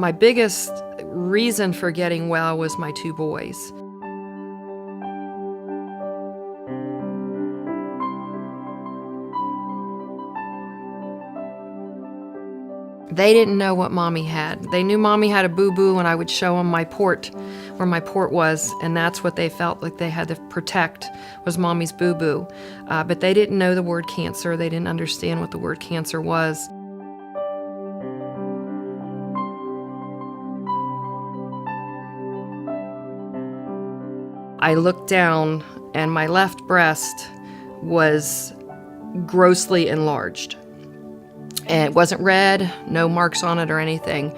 My biggest reason for getting well was my 2 boys. They didn't know what Mommy had. They knew Mommy had a boo-boo, and I would show them my port, where my port was, and that's what they felt like they had to protect, was Mommy's boo-boo. But they didn't know the word cancer. They didn't understand what the word cancer was. I looked down, and my left breast was grossly enlarged. And it wasn't red, no marks on it or anything.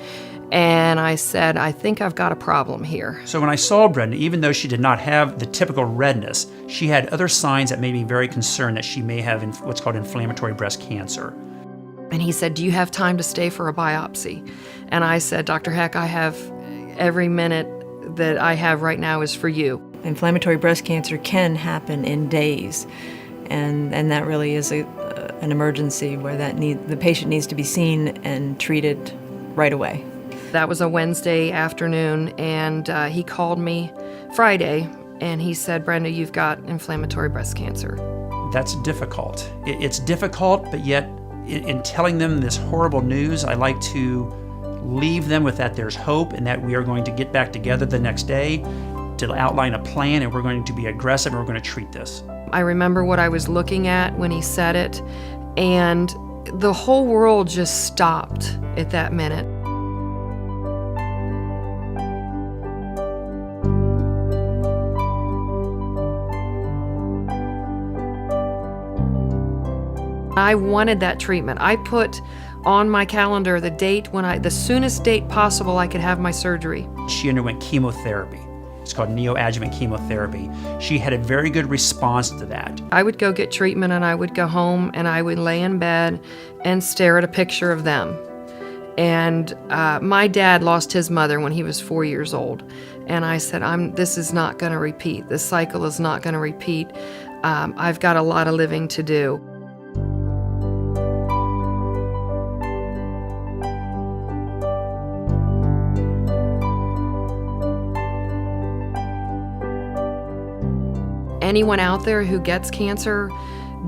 And I said, I think I've got a problem here. So when I saw Brenda, even though she did not have the typical redness, she had other signs that made me very concerned that she may have what's called inflammatory breast cancer. And he said, do you have time to stay for a biopsy? And I said, Dr. Heck, I have every minute that I have right now is for you. Inflammatory breast cancer can happen in days, and that really is an emergency where the patient needs to be seen and treated right away. That was a Wednesday afternoon, and he called me Friday, and he said, Brenda, you've got inflammatory breast cancer. That's difficult. It's difficult, but yet in telling them this horrible news, I like to leave them with that there's hope and that we are going to get back together the next day to outline a plan, and we're going to be aggressive and we're going to treat this. I remember what I was looking at when he said it, and the whole world just stopped at that minute. I wanted that treatment. I put on my calendar the date the soonest date possible I could have my surgery. She underwent chemotherapy. It's called neoadjuvant chemotherapy. She had a very good response to that. I would go get treatment, and I would go home, and I would lay in bed and stare at a picture of them. And my dad lost his mother when he was 4 years old. And I said, this is not going to repeat. This cycle is not going to repeat. I've got a lot of living to do. Anyone out there who gets cancer,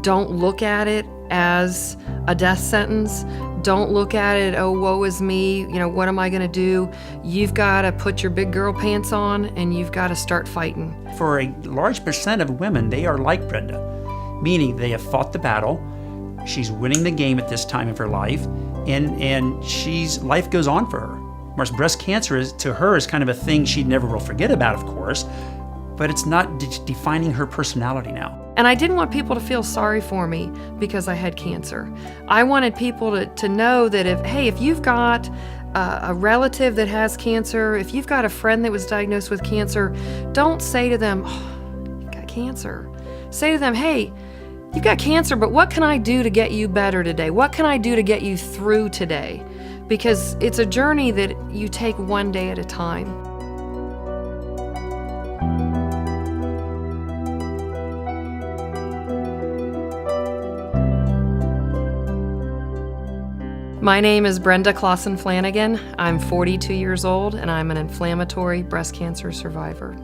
don't look at it as a death sentence. Don't look at it, oh, woe is me, what am I gonna do? You've gotta put your big girl pants on, and you've gotta start fighting. For a large percent of women, they are like Brenda, meaning they have fought the battle. She's winning the game at this time of her life, and life goes on for her. Whereas breast cancer to her is kind of a thing she never will forget about, of course, but it's not defining her personality now. And I didn't want people to feel sorry for me because I had cancer. I wanted people to know that if you've got a relative that has cancer, if you've got a friend that was diagnosed with cancer, don't say to them, oh, you've got cancer. Say to them, hey, you've got cancer, but what can I do to get you better today? What can I do to get you through today? Because it's a journey that you take one day at a time. My name is Brenda Clawson-Flannigan. I'm 42 years old, and I'm an inflammatory breast cancer survivor.